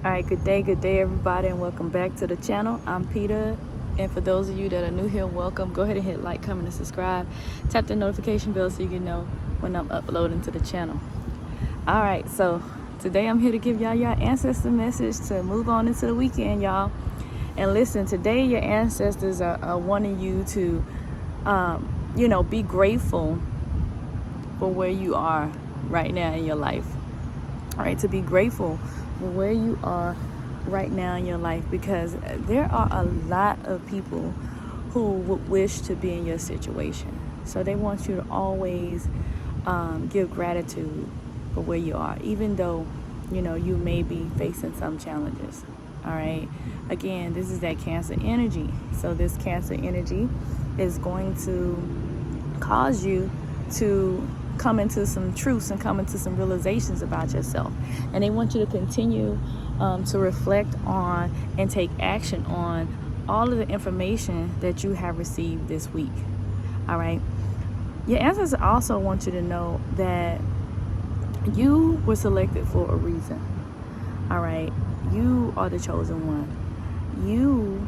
All right, good day, everybody, and welcome back to the channel. I'm Peter, and for those of you that are new here, welcome. Go ahead and hit like, comment, and subscribe. Tap the notification bell so you can know when I'm uploading to the channel. All right, so today I'm here to give y'all your ancestor message to move on into the weekend, y'all. And listen, today your ancestors are wanting you to, be grateful for where you are right now in your life. All right, to be grateful for where you are right now in your life, because there are a lot of people who would wish to be in your situation. So they want you to always give gratitude for where you are, even though you may be facing some challenges. All right, again, this is that Cancer energy. So this Cancer energy is going to cause you to come into some truths and come into some realizations about yourself, and they want you to continue to reflect on and take action on all of the information that you have received this week. All right, your ancestors also want you to know that you were selected for a reason. All right, you are the chosen one. You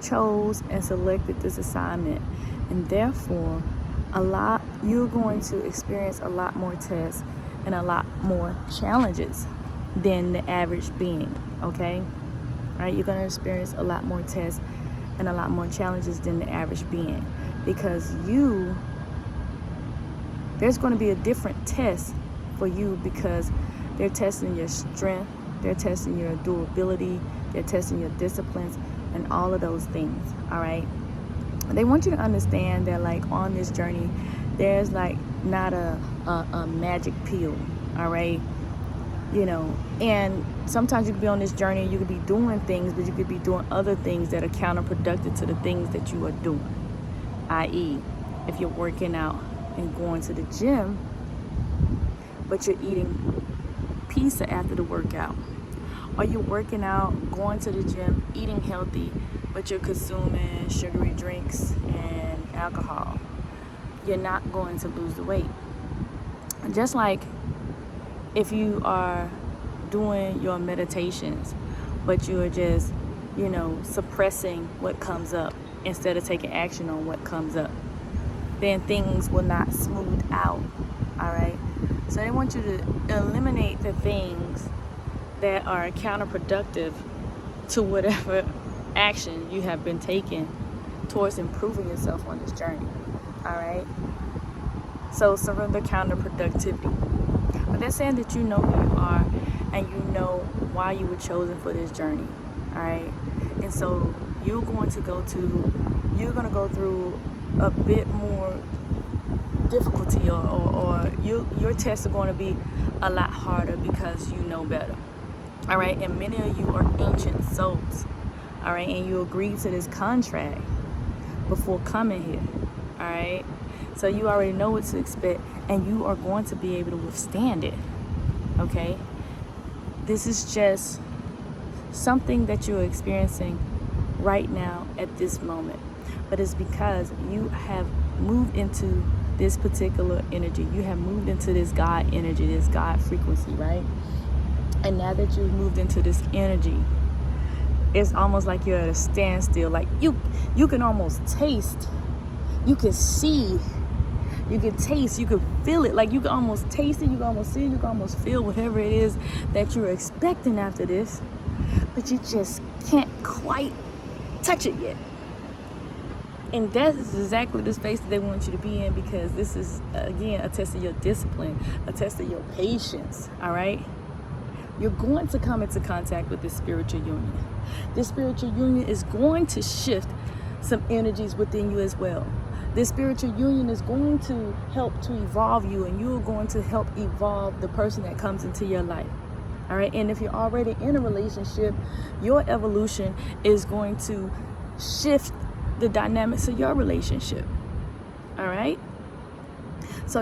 chose and selected this assignment, and therefore you're going to experience a lot more tests and a lot more challenges than the average being. Okay, all right, you're going to experience a lot more tests and a lot more challenges than the average being, because there's going to be a different test for you, because they're testing your strength, they're testing your durability, they're testing your disciplines, and all of those things. All right, they want you to understand that, like, on this journey, there's like not a magic pill. All right, and sometimes you could be on this journey, you could be doing things, but you could be doing other things that are counterproductive to the things that you are doing. I.e., if you're working out and going to the gym, but you're eating pizza after the workout, or you're working out, going to the gym, eating healthy, but you're consuming sugary drinks and alcohol, you're not going to lose the weight. Just like if you are doing your meditations, but you are just, suppressing what comes up instead of taking action on what comes up, then things will not smooth out. All right, so they want you to eliminate the things that are counterproductive to whatever action you have been taking towards improving yourself on this journey. All right, so surrender counterproductivity. But they're saying that you know who you are and you know why you were chosen for this journey. All right, and so you're going to go through a bit more difficulty, or your tests are going to be a lot harder because you know better. All right, and many of you are ancient souls. All right, and you agreed to this contract before coming here. All right, so you already know what to expect, and you are going to be able to withstand it. Okay, this is just something that you're experiencing right now at this moment, but it's because you have moved into this particular energy. You have moved into this God energy, this God frequency, right? And now that you've moved into this energy, it's almost like you're at a standstill. Like you can almost taste, you can see, you can taste, you can feel it. Like you can almost taste it, you can almost see it, you can almost feel whatever it is that you're expecting after this, but you just can't quite touch it yet. And that is exactly the space that they want you to be in, because this is, again, a test of your discipline, a test of your patience. All right, you're going to come into contact with this spiritual union. This spiritual union is going to shift some energies within you as well. This spiritual union is going to help to evolve you, and you're going to help evolve the person that comes into your life. All right, and if you're already in a relationship, your evolution is going to shift the dynamics of your relationship. All right, so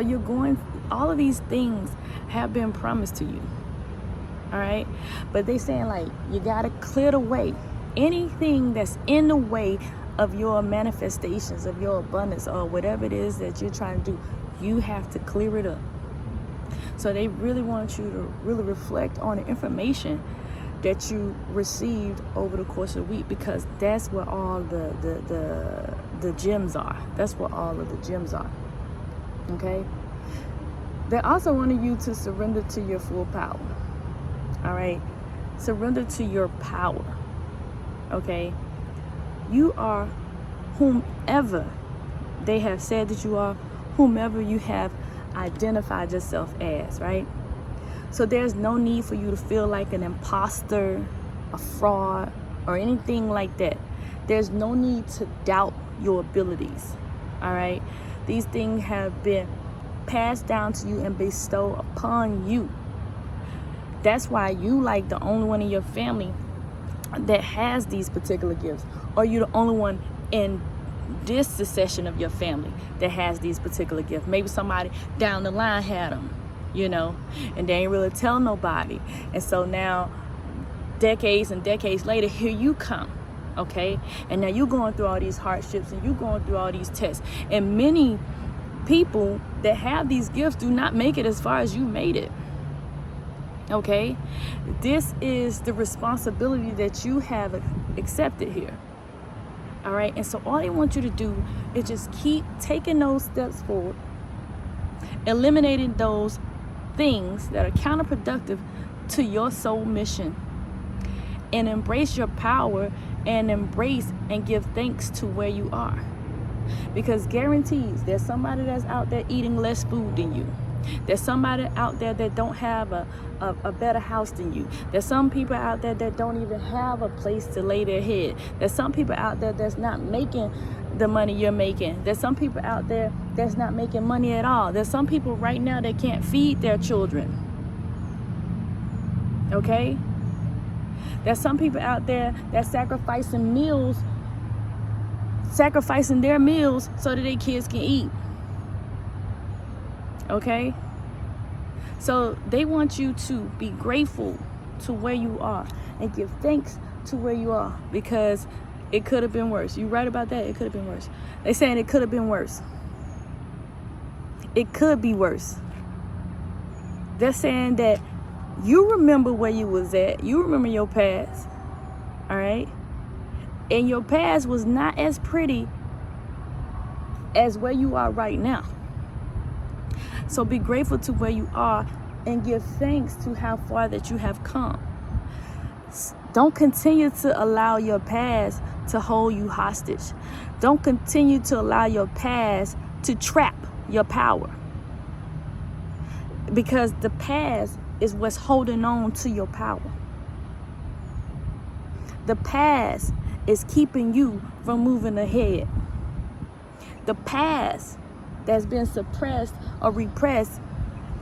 all of these things have been promised to you. All right, but they saying, like, you gotta clear the way. Anything that's in the way of your manifestations, of your abundance, or whatever it is that you're trying to do, you have to clear it up. So they really want you to really reflect on the information that you received over the course of the week, because that's where all the gems are. That's where all of the gems are. Okay? They also wanted you to surrender to your full power. All right? Surrender to your power. Okay? You are whomever they have said that you are, whomever you have identified yourself as, right? So there's no need for you to feel like an imposter, a fraud, or anything like that. There's no need to doubt your abilities, all right? These things have been passed down to you and bestowed upon you. That's why you like the only one in your family that has these particular gifts, or you're the only one in this succession of your family that has these particular gifts. Maybe somebody down the line had them, you know, and they ain't really tell nobody. And so now, decades and decades later, here you come, okay? And now you're going through all these hardships and you're going through all these tests. And many people that have these gifts do not make it as far as you made it, okay? This is the responsibility that you have accepted here. All right, and so all they want you to do is just keep taking those steps forward, eliminating those things that are counterproductive to your soul mission, and embrace your power and embrace and give thanks to where you are. Because guarantees there's somebody that's out there eating less food than you. There's somebody out there that don't have a better house than you. There's some people out there that don't even have a place to lay their head. There's some people out there that's not making the money you're making. There's some people out there that's not making money at all. There's some people right now that can't feed their children. Okay? There's some people out there that's sacrificing their meals so that their kids can eat. Okay? So they want you to be grateful to where you are and give thanks to where you are, because it could have been worse. You right about that? It could have been worse. They saying it could have been worse. It could be worse. They're saying that you remember where you was at. You remember your past. All right? And your past was not as pretty as where you are right now. So be grateful to where you are and give thanks to how far that you have come. Don't continue to allow your past to hold you hostage. Don't continue to allow your past to trap your power. Because the past is what's holding on to your power. The past is keeping you from moving ahead. The past that's been suppressed or repressed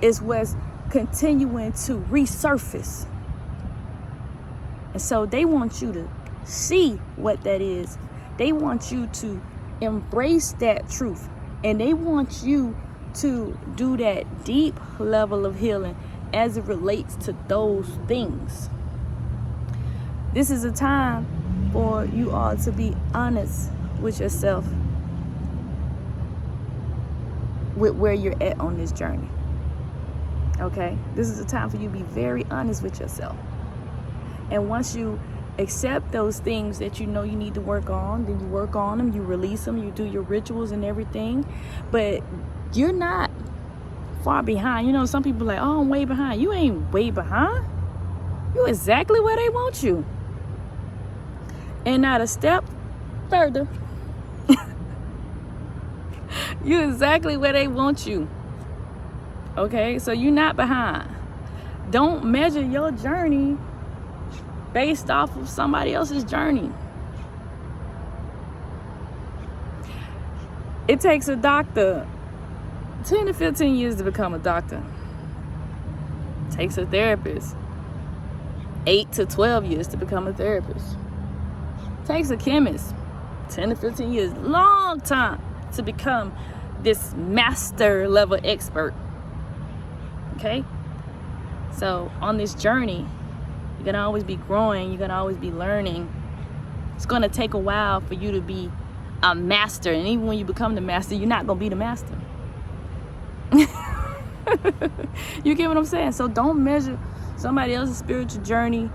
is what's continuing to resurface. And so they want you to see what that is. They want you to embrace that truth. And they want you to do that deep level of healing as it relates to those things. This is a time for you all to be honest with yourself, with where you're at on this journey. Okay? This is a time for you to be very honest with yourself. And once you accept those things that you know you need to work on, then you work on them, you release them, you do your rituals and everything. But you're not far behind. You know, some people are like, oh, I'm way behind. You ain't way behind. You're exactly where they want you. And not a step further. You're exactly where they want you. Okay? So you're not behind. Don't measure your journey based off of somebody else's journey. It takes a doctor 10 to 15 years to become a doctor. It takes a therapist 8 to 12 years to become a therapist. It takes a chemist 10 to 15 years, long time, to become this master level expert. Okay? So on this journey, you're going to always be growing. You're going to always be learning. It's going to take a while for you to be a master. And even when you become the master, you're not going to be the master. You get what I'm saying? So don't measure somebody else's spiritual journey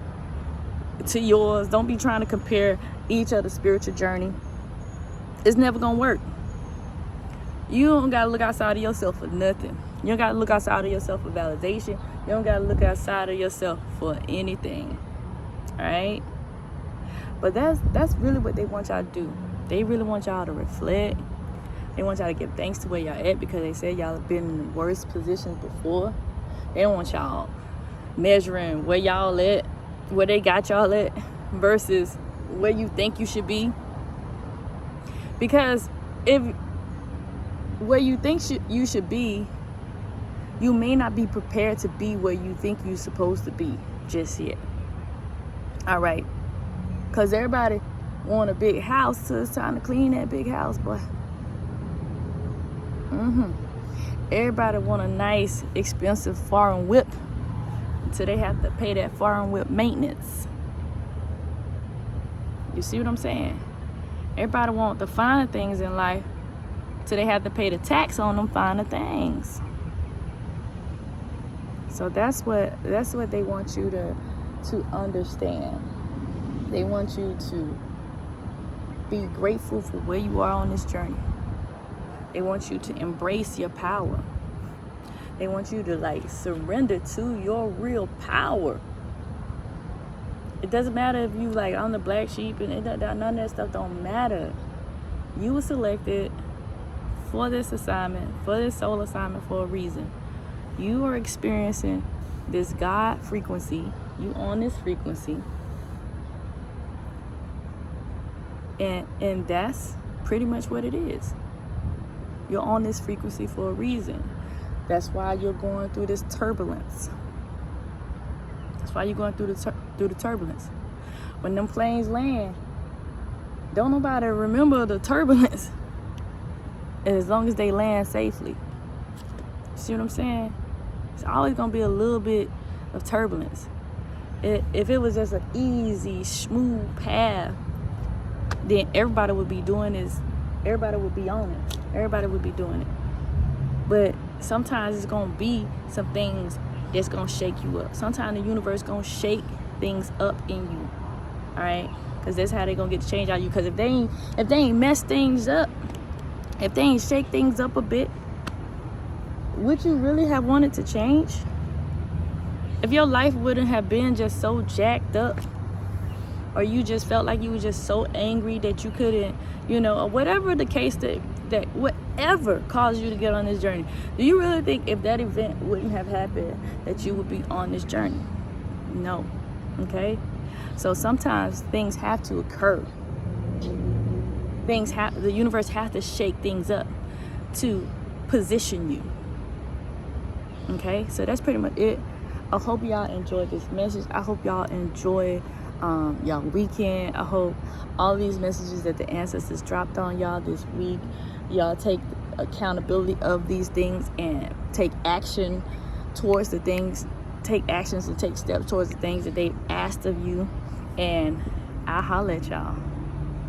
to yours. Don't be trying to compare each other's spiritual journey. It's never gonna work. You don't gotta look outside of yourself for nothing. You don't gotta look outside of yourself for validation. You don't gotta look outside of yourself for anything. Alright? But that's really what they want y'all to do. They really want y'all to reflect. They want y'all to give thanks to where y'all at, because they said y'all have been in the worst positions before. They don't want y'all measuring where y'all at, where they got y'all at, versus where you think you should be. Because if where you think you should be, you may not be prepared to be where you think you're supposed to be just yet. All right? Because everybody want a big house, so it's time to clean that big house, boy. Everybody want a nice, expensive foreign whip, so they have to pay that foreign whip maintenance. You see what I'm saying? Everybody want the finer things in life, so they have to pay the tax on them finer things. So that's what they want you to understand. They want you to be grateful for where you are on this journey. They want you to embrace your power. They want you to surrender to your real power. It doesn't matter if you on the black sheep, and none of that stuff don't matter. You were selected for this assignment, for this soul assignment, for a reason. You are experiencing this God frequency. You on this frequency. And that's pretty much what it is. You're on this frequency for a reason. That's why you're going through this turbulence. That's why you're going through the turbulence. When them planes land, don't nobody remember the turbulence as long as they land safely. See what I'm saying? It's always going to be a little bit of turbulence. If it was just an easy, smooth path, then everybody would be doing this. Everybody would be on it. Everybody would be doing it. But sometimes it's going to be some things that's going to shake you up. Sometimes the universe going to shake things up in you. All right? Because that's how they're going to get the change out of you. Because if they ain't mess things up, if they ain't shake things up a bit, would you really have wanted to change? If your life wouldn't have been just so jacked up, or you just felt like you were just so angry that you couldn't, or whatever the case that whatever caused you to get on this journey, do you really think if that event wouldn't have happened that you would be on this journey? No. Okay? So sometimes things have to occur. The universe has to shake things up to position you. Okay? So that's pretty much it. I hope y'all enjoyed this message. I hope y'all enjoy y'all weekend. I hope all these messages that the ancestors dropped on y'all this week, y'all take accountability of these things and take action towards the things, take actions and take steps towards the things that they've asked of you. And I'll holler at y'all.